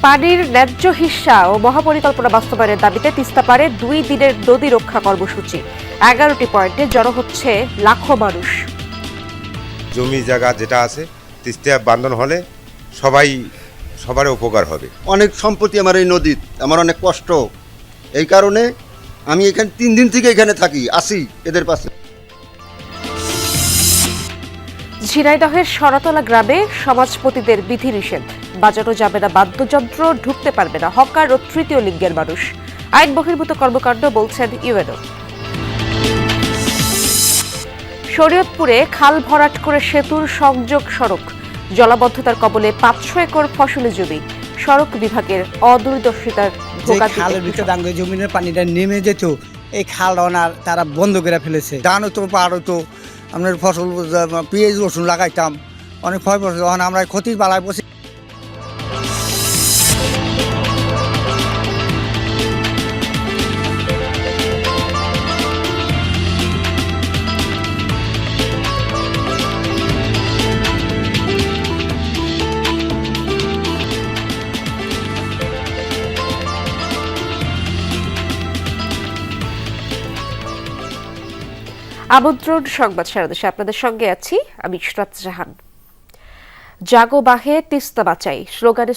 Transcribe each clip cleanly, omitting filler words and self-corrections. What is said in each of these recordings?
পানির ন্যায্য হিস্সা ও মহাপরিকল্পনা বাস্তবায়নের দাবিতে তিস্তা পারে 2 দিনের নদী রক্ষা কর্মসূচি। 11টি পয়েন্টে জড়ো হচ্ছে লাখো মানুষ। জমি জায়গা যেটা আছে তিস্তা বান্ধন হলে সবার উপকার হবে। অনেক সম্পত্তি আমার এই নদীর, আমার অনেক কষ্ট। এই কারণে আমি এখানে 3 দিন থেকে এখানে থাকি, আসি এদের পাশে। ঝিনাইদহের সরাতলা গ্রামে সমাজপতিদের বিধিনিষেধ, বাজানো যাবে না বাদ্যযন্ত্র, ঢুকতে পারবে না হকার ও তৃতীয় লিঙ্গের মানুষ। আইন বহির্ভূত কর্মকাণ্ড বলছেন ইউএনও। শরীয়তপুরে খাল ভরাট করে সেতুর সংযোগ সড়ক, জলাবদ্ধতার কবলে 500 একর ফসলি জমি। সড়ক বিভাগের অদূরদর্শিতার খালের ভিতরে ডাঙ্গে জমিনের পানিটা নেমে যেত, এই খাল ওনার তারা বন্ধ করে ফেলেছে। ধান হতো, পাহাড় হতো, আপনার ফসল পেঁয়াজ রসুন লাগাইতাম, অনেক ক্ষয় পড়ছে। তখন আমরা ক্ষতির বালায় বসে। আমন্ত্রণ সংবাদ সারা দেশে আপনাদের সঙ্গে আছি আমি ইশরাত জাহান। জাগো বাহে তিস্তা বাঁচাই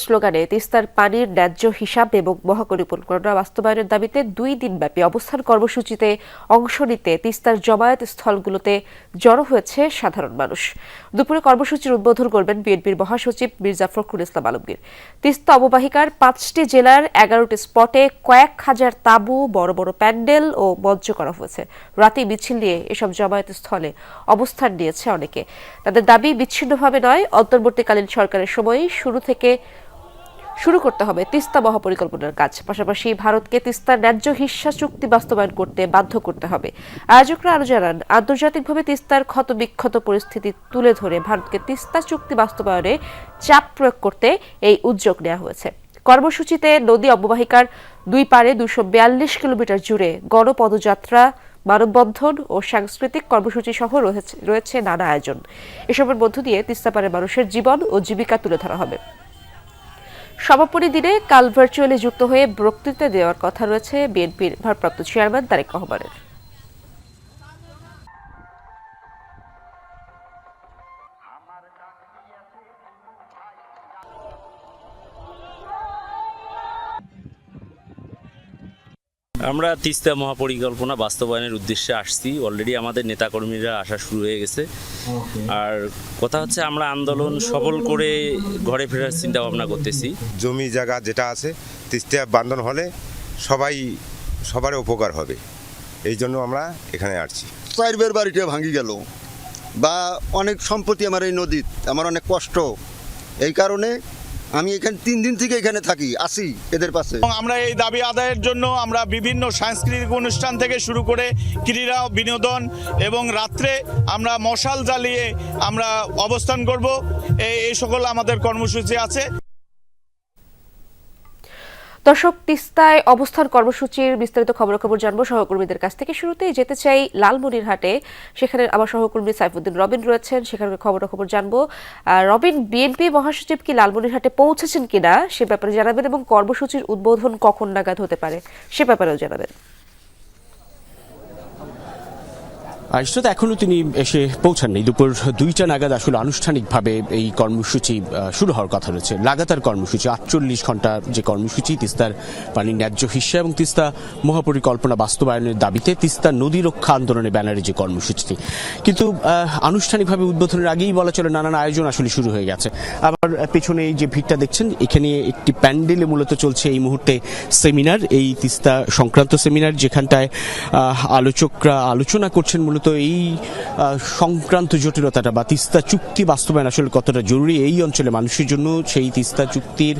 স্লোগানে তিস্তার পানির ন্যায্য হিসাব এবং মহাপরিকল্পনা বাস্তবায়নের দাবিতে 2 দিনব্যাপী অবস্থান কর্মসূচিতে অংশ নিতে তিস্তার জমায়েত স্থলগুলোতে জড়ো হয়েছে সাধারণ মানুষ। দুপুরে কর্মসূচির উদ্বোধন করবেন বিএনপির মহাসচিব মির্জা ফখরুল ইসলাম আলমগীর। তিস্তা অববাহিকার 5টি জেলার 11টি স্পটে কয়েক হাজার তাঁবু, বড় বড় প্যান্ডেল ও মঞ্চ করা হয়েছে। রাতে মিছিল নিয়ে এসব জমায়েত স্থলে অবস্থান নিয়েছে অনেকে। তাদের দাবি বিচ্ছিন্নভাবে নয়, অন্তর্বর্তীকালীন সরকারের সময়েই শুরু করতে হবে তিস্তা মহাপরিকল্পনার কাজ। পাশাপাশি ভারতকে তিস্তার ন্যায্য হিস্সা চুক্তি বাস্তবায়ন করতে বাধ্য করতে হবে। আয়োজকরা আরও জানান, আন্তর্জাতিকভাবে তিস্তার ক্ষতবিক্ষত পরিস্থিতি তুলে ধরে ভারতকে তিস্তা চুক্তি বাস্তবায়নে চাপ প্রয়োগ করতে এই উদ্যোগ নেওয়া হয়েছে। কর্মসূচিতে নদী অববাহিকার 2 পারে 242 কিলোমিটার জুড়ে গণপদযাত্রা, মানববন্ধন ও সাংস্কৃতিক কর্মসূচি সহ রয়েছে নানা আয়োজন। এসবের মধ্য দিয়ে তিস্তাপাড়ের মানুষের জীবন ও জীবিকা তুলে ধরা হবে। সমাপনী দিনে কাল ভার্চুয়ালি যুক্ত হয়ে বক্তৃতা দেওয়ার কথা রয়েছে বিএনপির ভারপ্রাপ্ত চেয়ারম্যান তারেক রহমানের। আমরা তিস্তা মহাপরিকল্পনা বাস্তবায়নের উদ্দেশ্যে আসছি। অলরেডি আমাদের নেতাকর্মীরা আসা শুরু হয়ে গেছে। আর কথা হচ্ছে আমরা আন্দোলন সফল করে ঘরে ফেরার চিন্তা ভাবনা করতেছি। জমি জায়গা যেটা আছে তিস্তা বান্ধন হলে সবার উপকার হবে। এই জন্য আমরা এখানে আসছি। 4 বের বাড়িটা ভাঙি গেল, বা অনেক সম্পত্তি আমার এই নদীর, আমার অনেক কষ্ট। এই কারণে আমি এখানে 3 দিন থেকে এখানে থাকি, আসি এদের পাশে। আমরা এই দাবি আদায়ের জন্য আমরা বিভিন্ন সাংস্কৃতিক অনুষ্ঠান থেকে শুরু করে ক্রীড়া বিনোদন এবং রাত্রে আমরা মশাল জ্বালিয়ে আমরা অবস্থান করব। এই সকল আমাদের কর্মসূচি আছে। দর্শক, তিস্তায় অবস্থান কর্মসূচির বিস্তারিত খবরাখবর জানবো সহকর্মীদের কাছ থেকে। শুরুতেই যেতে চাই লালমনিরহাটে, সেখানে আমার সহকর্মী সাইফুদ্দিন রবিন রয়েছেন, সেখানকার খবরাখবর জানবো। রবিন, বিএনপি মহাসচিব কি লালমনিরহাটে পৌঁছেছেন কিনা সে ব্যাপারে জানাবেন, এবং কর্মসূচির উদ্বোধন কখন নাগাদ হতে পারে সে ব্যাপারেও জানাবেন। ইশরাত, এখনও তিনি এসে পৌঁছাননি। দুপুর 2টা নাগাদ আসলে আনুষ্ঠানিকভাবে এই কর্মসূচি শুরু হওয়ার কথা রয়েছে। লাগাতার কর্মসূচি, 48 ঘন্টা যে কর্মসূচি, তিস্তার পানির ন্যায্য হিস্সা এবং তিস্তা মহাপরিকল্পনা বাস্তবায়নের দাবিতে তিস্তা নদী রক্ষা আন্দোলনের ব্যানারে যে কর্মসূচিটি, কিন্তু আনুষ্ঠানিকভাবে উদ্বোধনের আগেই বলা চলে নানান আয়োজন আসলে শুরু হয়ে গেছে। আবার পেছনে এই যে ভিড়টা দেখছেন, এখানে একটি প্যান্ডেলে মূলত চলছে এই মুহূর্তে সেমিনার, এই তিস্তা সংক্রান্ত সেমিনার, যেখানটায় আলোচকরা আলোচনা করছেন মূলত এই সংক্রান্ত জটিলতাটা বা তিস্তা চুক্তি বাস্তবায়ন আসলে কতটা জরুরি এই অঞ্চলে মানুষের জন্য, সেই তিস্তা চুক্তির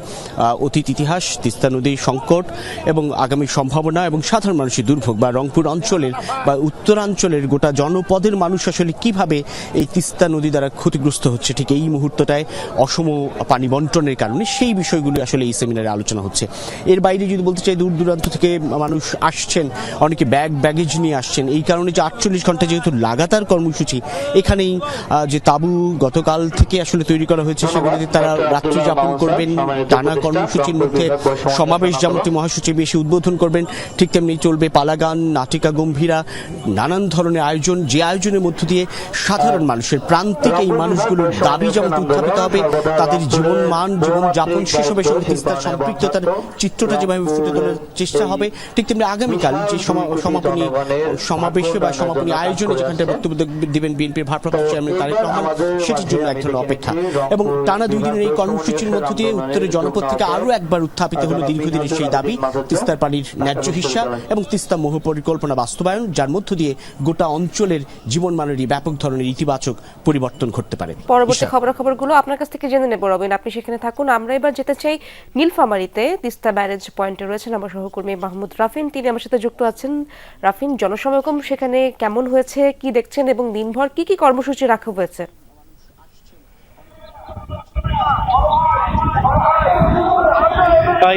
অতীত ইতিহাস, তিস্তা নদীর সংকট এবং আগামী সম্ভাবনা এবং সাধারণ মানুষের দুর্ভোগ, বা রংপুর অঞ্চলের বা উত্তরাঞ্চলের গোটা জনপদের মানুষ আসলে কিভাবে এই তিস্তা নদী দ্বারা ক্ষতিগ্রস্ত হচ্ছে ঠিক এই মুহূর্তটায় অসম পানি বন্টনের কারণে, সেই বিষয়গুলি আসলে এই সেমিনারে আলোচনা হচ্ছে। এর বাইরে যদি বলতে চাই, দূর দূরান্ত থেকে মানুষ আসছেন, অনেকে ব্যাগেজ নিয়ে আসছেন। এই কারণে যে 48 ঘন্টা যে যেহেতু লাগাতার কর্মসূচি, এখানেই যে তাঁবু গতকাল থেকে আসলে তৈরি করা হয়েছে সেগুলোতে তারা রাত্রি যাপন করবেন। টানা কর্মসূচির মধ্যে সমাবেশ যেমনটি মহাসচিব এসে উদ্বোধন করবেন, ঠিক তেমনি চলবে পালাগান, নাটিকা গম্ভীরা, নানান ধরনের আয়োজন, যে আয়োজনের মধ্য দিয়ে সাধারণ মানুষের প্রান্তিক এই মানুষগুলোর দাবি যেমন উত্থাপিত হবে, তাদের জীবনমান, জীবনযাপন সেসবের সঙ্গে তিস্তার সম্পৃক্ততার চিত্রটা যেভাবে ফুটে তোলার চেষ্টা হবে, ঠিক তেমনি আগামীকাল যে সমাপনী সমাবেশে বা সমাপনী আয়োজনে যেখানটা বক্তব্য দিবেন বিএনপির ভারপ্রাপ্ত চেয়ারম্যান তারেক রহমান, সেটির জন্য এক ধরনের অপেক্ষা। এবং টানা 2 দিনের এই কর্মসূচির মধ্য দিয়ে উত্তরের জনপদ থেকে আরও একবার উত্থাপিত হলো দীর্ঘদিনের সেই দাবি, তিস্তার পানির ন্যায্য হিস্সা এবং তিস্তা মহাপরিকল্পনা বাস্তবায়ন, যার মধ্য দিয়ে গোটা অঞ্চলের জীবনমানেরই ব্যাপক ধরনের ইতিবাচক পরিবর্তন ঘটতে পারে। পরবর্তী খবরাখবরগুলো আপনার কাছ থেকে জেনে নেব রবিন, আপনি সেখানে থাকুন। আমরা এবার যেতে চাই নীলফামারীতে। তিস্তা ব্যারেজ পয়েন্টে রয়েছেন আমার সহকর্মী মাহমুদ রাফিন, তিনি আমার সাথে যুক্ত আছেন। রাফিন, জনসমাগম সেখানে কেমন হয়েছে, কি দেখছেন এবং দিনভর কি কি কর্মসূচি রাখা হয়েছে?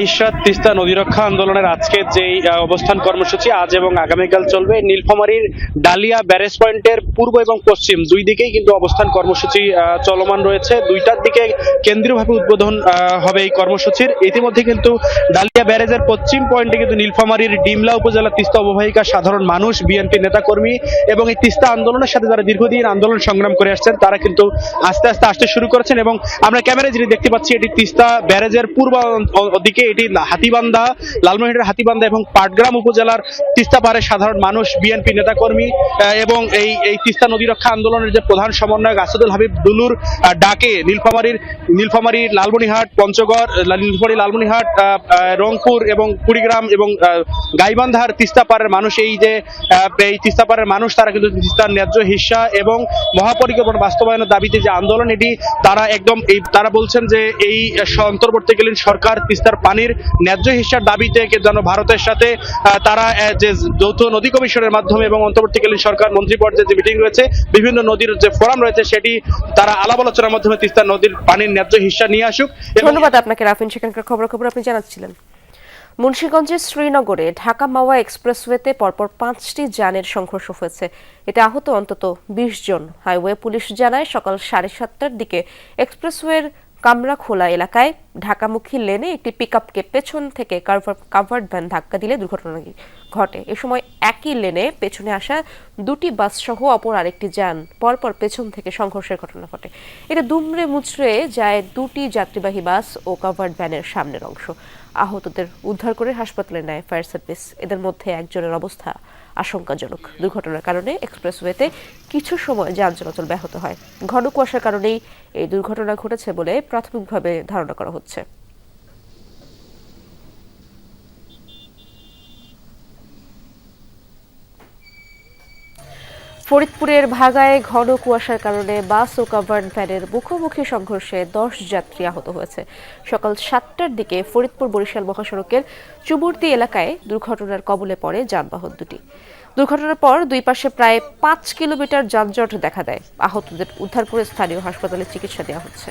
ইশরাত, তিস্তা নদী রক্ষা আন্দোলনের আজকে যে অবস্থান কর্মসূচি আজ এবং আগামীকাল চলবে। নীলফামারীর ডালিয়া ব্যারেজ পয়েন্টের পূর্ব এবং পশ্চিম দুই দিকেই কিন্তু অবস্থান কর্মসূচি চলমান রয়েছে। 2টার দিকে কেন্দ্রীয়ভাবে উদ্বোধন হবে এই কর্মসূচির। ইতিমধ্যে কিন্তু ডালিয়া ব্যারেজের পশ্চিম পয়েন্টে কিন্তু নীলফামারীর ডিমলা উপজেলা তিস্তা অববাহিকা সাধারণ মানুষ, বিএনপি নেতাকর্মী এবং এই তিস্তা আন্দোলনের সাথে যারা দীর্ঘদিন আন্দোলন সংগ্রাম করে আসছেন তারা কিন্তু আস্তে আস্তে আসতে শুরু করেছেন। এবং আমরা ক্যামেরায় যেটি দেখতে পাচ্ছি, এটি তিস্তা ব্যারেজের পূর্ব দিকে, এটি হাতিবান্ধা, লালমনিরহাটের হাতিবান্ধা এবং পাটগ্রাম উপজেলার তিস্তা পাড়ের সাধারণ মানুষ, বিএনপি নেতাকর্মী এবং এই তিস্তা নদী রক্ষা আন্দোলনের যে প্রধান সমন্বয়ক আসাদুল হাবিব দুলুর ডাকে নীলফামারী, লালমনিরহাট, পঞ্চগড়, লালমনিরহাট, রংপুর এবং কুড়িগ্রাম এবং গাইবান্ধার তিস্তা পাড়ের মানুষ, এই তিস্তা পাড়ের মানুষ তারা কিন্তু তিস্তার ন্যায্য হিস্সা এবং মহাপরিকল্পনা বাস্তবায়নের দাবিতে যে আন্দোলন, এটি তারা বলছেন যে এই অন্তর্বর্তীকালীন সরকার তিস্তার পানির ন্যায্য হিস্যার দাবিতে যেন ভারতের সাথে তারা যে যৌথ নদী কমিশনের মাধ্যমে এবং অন্তর্বর্তীকালীন সরকার মন্ত্রী পর্যায়ে যে মিটিং রয়েছে, বিভিন্ন নদীর যে ফোরাম রয়েছে, সেটি তারা আলাপ আলোচনার মাধ্যমে তিস্তা নদীর পানির ন্যায্য হিস্সা নিয়ে আসুক। ধন্যবাদ আপনাকে রাফিন, সেখানকার খবর আপনি জানাচ্ছিলেন। মুন্সিগঞ্জের শ্রীনগরে ঢাকা মাওয়া এক্সপ্রেসওয়েতে পরপর 5টি যানের সংঘর্ষ হয়েছে, এতে আহত অন্তত 20 জন। হাইওয়ে পুলিশ জানায় সকাল 7:30টার দিকে এক্সপ্রেসওয়ের কামরাখোলা এলাকায় ঢাকামুখী লেনে একটি পিকআপকে পেছন থেকে কাভার্ড ভ্যান ধাক্কা দিলে দুর্ঘটনা ঘটে। এ সময় একই লেনে পেছনে আসা 2টি বাস সহ অপর আরেকটি যান পরপর পেছন থেকে সংঘর্ষের ঘটনা ঘটে। এতে দুমড়ে মুচড়ে যায় 2টি যাত্রীবাহী বাস ও কাভার্ড ভ্যানের সামনের অংশ। আহতদের উদ্ধার করে হাসপাতালে নেয় ফায়ার সার্ভিস। এদের মধ্যে একজনের অবস্থা আশঙ্কাজনক। দুর্ঘটনার কারণে এক্সপ্রেসওয়েতে কিছু সময় যান চলাচল ব্যাহত হয়। ঘন কুয়াশার কারণেই এই দুর্ঘটনা ঘটেছে বলে প্রাথমিকভাবে ধারণা করা হচ্ছে। ফরিদপুরের ভাগায় ঘন কুয়াশার কারণে বাস ও কাভার্ড ভ্যানের মুখোমুখি সংঘর্ষে 10 যাত্রী আহত হয়েছে। সকাল 7টার দিকে ফরিদপুর বরিশাল মহাসড়কের চুবুর্তি এলাকায় দুর্ঘটনার কবলে পড়ে যানবাহন দুটি। দুর্ঘটনার পর দুই পাশে প্রায় 5 কিলোমিটার যানজট দেখা দেয়। আহতদের উদ্ধার করে স্থানীয় হাসপাতালে চিকিৎসা দেওয়া হচ্ছে।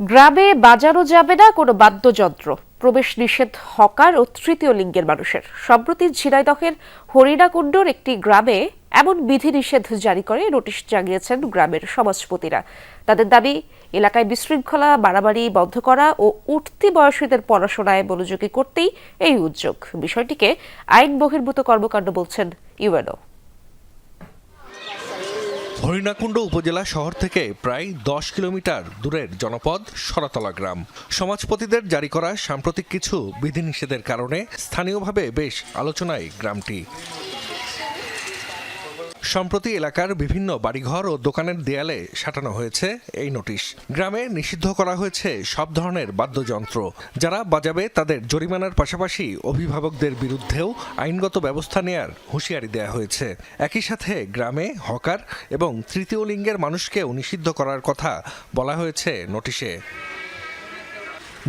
গ্রামে বাজানো যাবে না কোনো বাদ্যযন্ত্র, প্রবেশ নিষেধ হকার ও তৃতীয় লিঙ্গের মানুষের। সম্প্রতি ঝিনাইদহের হরিণাকুণ্ডর একটি গ্রামে এমন বিধিনিষেধ জারি করে নোটিশ জানিয়েছেন গ্রামের সমাজপতিরা। তাদের দাবি, এলাকায় বিশৃঙ্খলা বাড়াবাড়ি বন্ধ করা ও উঠতি বয়সীদের পড়াশোনায় মনোযোগী করতেই এই উদ্যোগ। বিষয়টিকে আইন বহির্ভূত কর্মকাণ্ড বলছেন ইউএনও। হরিণাকুণ্ড উপজেলা শহর থেকে প্রায় 10 কিলোমিটার দূরের জনপদ সরাতলা গ্রাম। সমাজপতিদের জারি করা সাম্প্রতিক কিছু বিধিনিষেধের কারণে স্থানীয়ভাবে বেশ আলোচনায় গ্রামটি। সম্প্রতি এলাকার বিভিন্ন বাড়িঘর ও দোকানের দেয়ালে সাঁটানো হয়েছে এই নোটিশ। গ্রামে নিষিদ্ধ করা হয়েছে সব ধরনের বাদ্যযন্ত্র। যারা বাজাবে তাদের জরিমানার পাশাপাশি অভিভাবকদের বিরুদ্ধেও আইনগত ব্যবস্থা নেয়ার হুঁশিয়ারি দেওয়া হয়েছে। একই সাথে গ্রামে হকার এবং তৃতীয় লিঙ্গের মানুষকেও নিষিদ্ধ করার কথা বলা হয়েছে নোটিশে।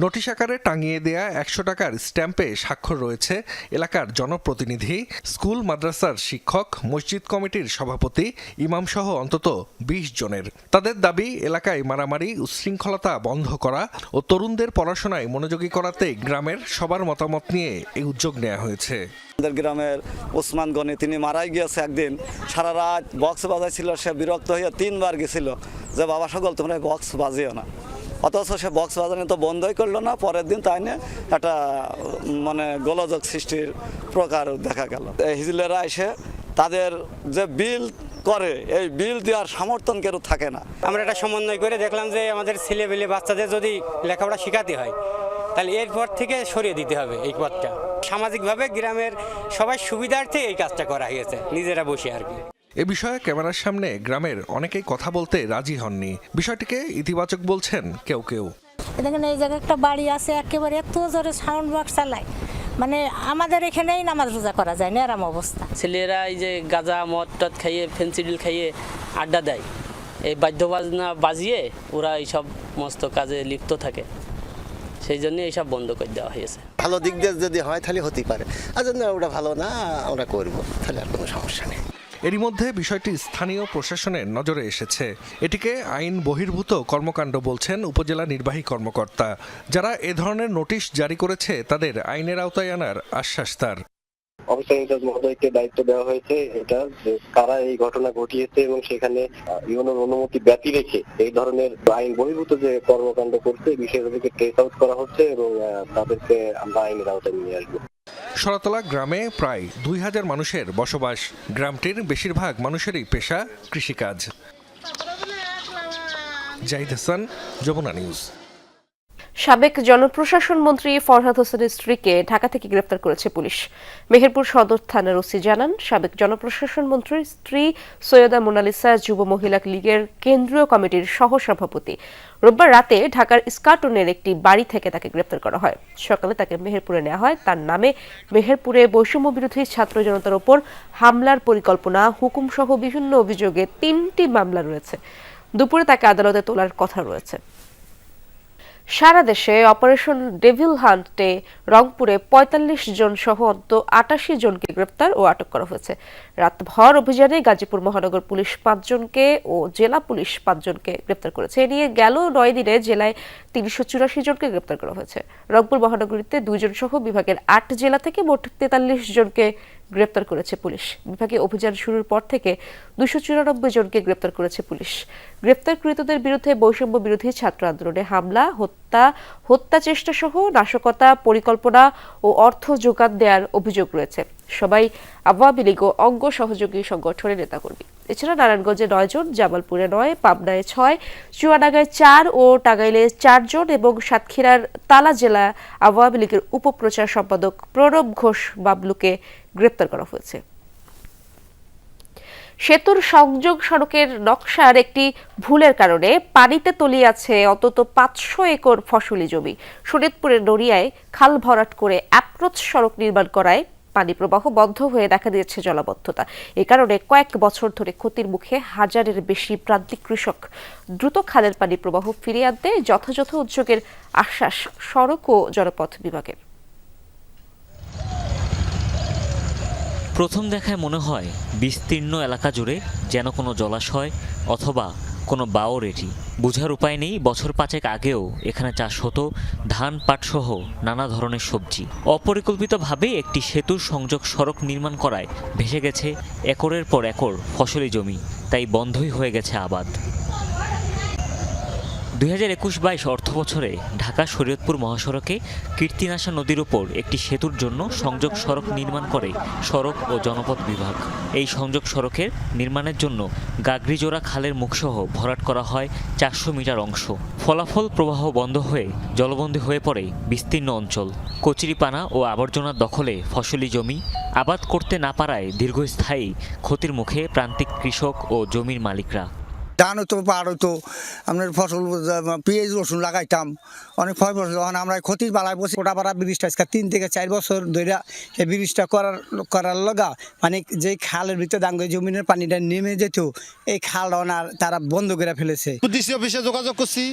নোটিশ আকারে টাঙিয়ে দেয়া 100 টাকার স্ট্যাম্পে স্বাক্ষর রয়েছে এলাকার জনপ্রতিনিধি, স্কুল মাদ্রাসার শিক্ষক, মসজিদ কমিটির সভাপতি, ইমাম সহ অন্তত 20 জনের। তাদের দাবি এলাকায় মারামারি, উচ্ছৃঙ্খলতা বন্ধ করা ও তরুণদের পড়াশোনায় মনোযোগী করাতে গ্রামের সবার মতামত নিয়ে এই উদ্যোগ নেওয়া হয়েছে। আমাদের গ্রামের ওসমান গনি তিনি মারাই গিয়েছে একদিন, সারা রাত বক্স বাজাইছিল, সে বিরক্ত হয়ে 3 বার গেছিল যে বাবা সকল তোমরা বক্স বাজিও না, অথচ সে বক্স বাজানো তো বন্ধই করলো না। পরের দিন তাই নিয়ে একটা গোলযোগ সৃষ্টির প্রকার দেখা গেল। হিজলেরা এসে তাদের যে বিল করে, এই বিল দেওয়ার সমর্থন কেউ থাকে না। আমরা একটা সমন্বয় করে দেখলাম যে আমাদের ছেলেবেলে বাচ্চাদের যদি লেখাপড়া শেখাতে হয় তাহলে এরপর থেকে সরিয়ে দিতে হবে এই পথটা। সামাজিকভাবে গ্রামের সবাই সুবিধার্থে এই কাজটা করা হয়েছে, নিজেরা বসে আর কি। এ বিষয়ে ক্যামেরার সামনে গ্রামের অনেকেই কথা বলতে রাজি হননি। বিষয়টিকে ইতিবাচক বলছেন কেউ কেউ। দেখেন এই জায়গায় একটা বাড়ি আছে, একেবারে এত জোরে সাউন্ড বক্স চালায়, আমাদের এখানেই নামাজ রোজা করা যায় না এরম অবস্থা। ছেলেরা এই যে গাঁজা মদ টদ খাইয়ে, ফেন্সিডিল খাইয়ে আড্ডা দেয়, এই বাদ্যবাজনা বাজিয়ে ওরা এইসব মস্ত কাজে লিপ্ত থাকে, সেই জন্য এইসব বন্ধ করে দেওয়া হয়েছে। ভালো দিক দিয়ে যদি হয় তাহলে হতেই পারে, আর যদি ওটা ভালো না আমরা করবো তাহলে আর কোনো সমস্যা নেই। এরই মধ্যে বিষয়টি স্থানীয় প্রশাসনের নজরে এসেছে। এটিকে আইন বহির্ভূত কর্মকাণ্ড বলছেন উপজেলা নির্বাহী কর্মকর্তা। যারা এ ধরনের নোটিশ জারি করেছে তাদের আইনের আওতায় আনার আশ্বাস তার। অফিসার ইনচার্জ মহোদয়কে দায়িত্ব দেওয়া হয়েছে এটা যে কারা এই ঘটনা ঘটিয়েছে এবং সেখানে ইউনোর অনুমতি ব্যতি রেখে এই ধরনের আইন বহির্ভূত যে কর্মকাণ্ড করছে এই বিষয়গুলোকে ট্রেস আউট করা হচ্ছে এবং তাদেরকে আমরা আইনের আওতায় নিয়ে আসবো। শরতলা গ্রামে প্রায় 2000 মানুষের বসবাস। গ্রামটির বেশিরভাগ মানুষেরই পেশা কৃষিকাজ। জাহিদ হাসান, যমুনা নিউজ। সাবেক জনপ্রশাসন মন্ত্রী ফরহাদ হোসেনের স্ত্রীকে ঢাকা থেকে গ্রেফতার করেছে পুলিশ। মেহেরপুর সদর থানার ওসি জানান, সাবেক জনপ্রশাসন মন্ত্রীর স্ত্রী সৈয়দা মোনালিসা যুব মহিলা লীগের কেন্দ্রীয় কমিটির সহসভাপতি। রোববার রাতে ঢাকার ইস্কাটনের একটি বাড়ি থেকে তাকে গ্রেফতার করা হয়। সকালে তাকে মেহেরপুরে নেওয়া হয়। তার নামে মেহেরপুরে বৈষম্য বিরোধী ছাত্র জনতার ওপর হামলার পরিকল্পনা, হুকুম সহ বিভিন্ন অভিযোগে 3টি মামলা রয়েছে। দুপুরে তাকে আদালতে তোলার কথা রয়েছে। সারা দেশে অপারেশন ডেভিল হান্টে রংপুরে 45 জন সহ অন্তত 88 জনকে গ্রেপ্তার ও আটক করা হয়েছে। রাতভর অভিযানে গাজীপুর মহানগর পুলিশ 5 জনকে ও জেলা পুলিশ 5 জনকে গ্রেপ্তার করেছে। এ নিয়ে গেল 9 দিনে জেলায় 384 জনকে গ্রেপ্তার করা হয়েছে। রংপুর মহানগরীতে 2 জন সহ বিভাগের 8 জেলা থেকে মোট 43 জনকে গ্রেপ্তার করেছে পুলিশ। বিভাগে অভিযান শুরুর পর থেকে 294 জনকে গ্রেপ্তার করেছে পুলিশ। গ্রেপ্তারকৃতদের বিরুদ্ধে বৈষম্য বিরোধী ছাত্র আন্দোলনে হামলা, হত্যা চেষ্টা সহ নাশকতা, পরিকল্পনা ও অর্থ যোগান দেওয়ার অভিযোগ রয়েছে। সবাই আওয়ামী লীগ ও অঙ্গ সহযোগী সংগঠনের নেতাকর্মী। এছাড়া নারায়ণগঞ্জে 9 জন, জামালপুরে 9, পাবনায় 6, চুয়াডাঙ্গায় 4 ও টাঙ্গাইলে 4 জন এবং সাতক্ষীরার তালা জেলা আওয়ামী লীগের উপপ্রচার সম্পাদক প্রণব ঘোষ বাবলুকে গ্রেপ্তার করা হয়েছে। সেতুর সংযোগ সড়কের নকশার একটি ভুলের কারণে পানিতে তলিয়ে আছে অন্তত 500 একর ফসলি জমি। শরীয়তপুরের নড়িয়ায় খাল ভরাট করে অ্যাপ্রোচ সড়ক নির্মাণ করায় পানি প্রবাহ বন্ধ হয়ে দেখা দিয়েছে জলাবদ্ধতা। এ কারণে কয়েক বছর ধরে ক্ষতির মুখে হাজারের বেশি প্রান্তিক কৃষক। দ্রুত খালের পানি প্রবাহ ফিরিয়ে আনতে যথাযথ উদ্যোগের আশ্বাস সড়ক ও জনপথ বিভাগের। প্রথম দেখায় মনে হয় বিস্তীর্ণ এলাকা জুড়ে যেন কোনো জলাশয় অথবা কোনো বাওর। এটি বোঝার উপায় নেই বছর 5 আগেও এখানে চাষ হতো ধান, পাট সহ নানা ধরনের সবজি। অপরিকল্পিতভাবে একটি সেতুর সংযোগ সড়ক নির্মাণ করায় ভেসে গেছে একরের পর একর ফসলি জমি, তাই বন্ধই হয়ে গেছে আবাদ। 2021-22 অর্থবছরে ঢাকা শরীয়তপুর মহাসড়কে কীর্তিনাশা নদীর উপর একটি সেতুর জন্য সংযোগ সড়ক নির্মাণ করে সড়ক ও জনপথ বিভাগ। এই সংযোগ সড়কের নির্মাণের জন্য গাগরিজোড়া খালের মুখসহ ভরাট করা হয় 400 মিটার অংশ। ফলাফল প্রবাহ বন্ধ হয়ে জলবন্দী হয়ে পড়ে বিস্তীর্ণ অঞ্চল। কচুরিপানা ও আবর্জনার দখলে ফসলি জমি, আবাদ করতে না পারায় দীর্ঘস্থায়ী ক্ষতির মুখে প্রান্তিক কৃষক ও জমির মালিকরা। ধান হতো পাহাড় হতো আপনার ফসল পেঁয়াজ রসুন লাগাইতাম অনেক ক্ষয় পড়ছে। তখন আমরা ক্ষতির বালায় বসে ওটা পাড়া ব্রিজটা আজকে 3 থেকে 4 বছর ধরে এই ব্রিজটা করার লগা মানে যে খালের ভিতরে ডাঙ্গে জমিনের পানিটা নেমে যেত এই খালটা ওনার তারা বন্ধ করে ফেলেছে। ডিসি অফিসে যোগাযোগ করছি,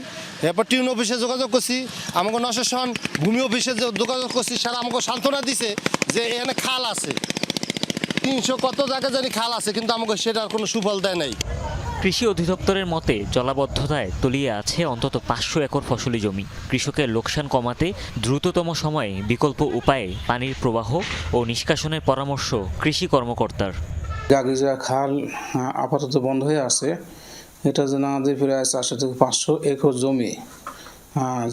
এরপর টিউন অফিসে যোগাযোগ করছি, আমাকে নশাসন ভূমি অফিসে যোগাযোগ করছি। সারা আমাকে সান্ত্বনা দিছে যে এখানে খাল আছে, 300 কত জায়গায় জানি খাল আছে, কিন্তু আমাকে সেটার কোনো সুফল দেয় নাই। কৃষি অধিদপ্তরের মতে জলাবদ্ধতায় তলিয়ে আছে অন্তত 500 একর ফসলি জমি। কৃষকের লোকসান কমাতে দ্রুততম সময়ে বিকল্প উপায়ে পানির প্রবাহ ও নিষ্কাশনের পরামর্শ কৃষি কর্মকর্তার। গাগিজা খাল আপাতত বন্ধ হয়ে আছে, এটা যেন আমাদের প্রায় 400 থেকে 500 একর জমি,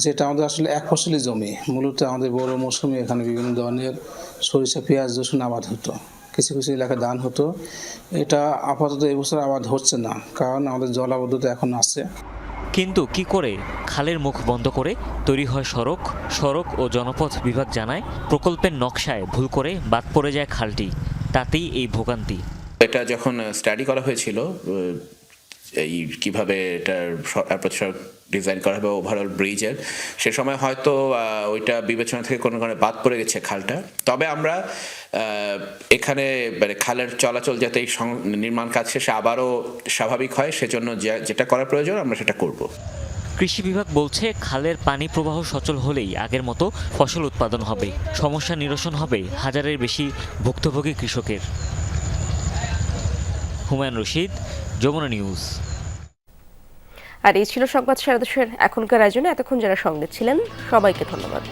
যেটা আমাদের আসলে এক ফসলি জমি। মূলত আমাদের বড় মৌসুমে এখানে বিভিন্ন ধরনের সরিষা, পেঁয়াজ, রসুন আবাদ হতো, কিছু কিছু এলাকায় ধান হতো। এটা আপাতত এবছর আবাদ হচ্ছে না, কারণ আমাদের জলাবদ্ধতা এখন আছে। কিন্তু কি করে খালের মুখ বন্ধ করে তৈরি হয় সড়ক? সড়ক ও জনপথ বিভাগ জানায় প্রকল্পের নকশায় ভুল করে বাদ পড়ে যায় খালটি, তাতেই এই ভোগান্তি। এটা যখন স্টাডি করা হয়েছিল এই কিভাবে এটার সড়ক ডিজাইন করা হবে ওভারঅল ব্রিজের, সে সময় হয়তো ওইটা বিবেচনা থেকে কোনো কারণে বাদ পড়ে গেছে খালটা। তবে আমরা এখানে মানে খালের চলাচল যাতে এই নির্মাণ কাজ শেষে আবারও স্বাভাবিক হয় সেজন্য যেটা করা প্রয়োজন আমরা সেটা করব। কৃষি বিভাগ বলছে খালের পানি প্রবাহ সচল হলেই আগের মতো ফসল উৎপাদন হবে, সমস্যা নিরসন হবে হাজারের বেশি ভুক্তভোগী কৃষকের। হুমায়ুন রশিদ, যমুনা নিউজ। আর এই ছিল সংবাদ সারা দেশের এখনকার আয়োজনে। এতক্ষণ যারা সঙ্গে ছিলেন সবাইকে ধন্যবাদ।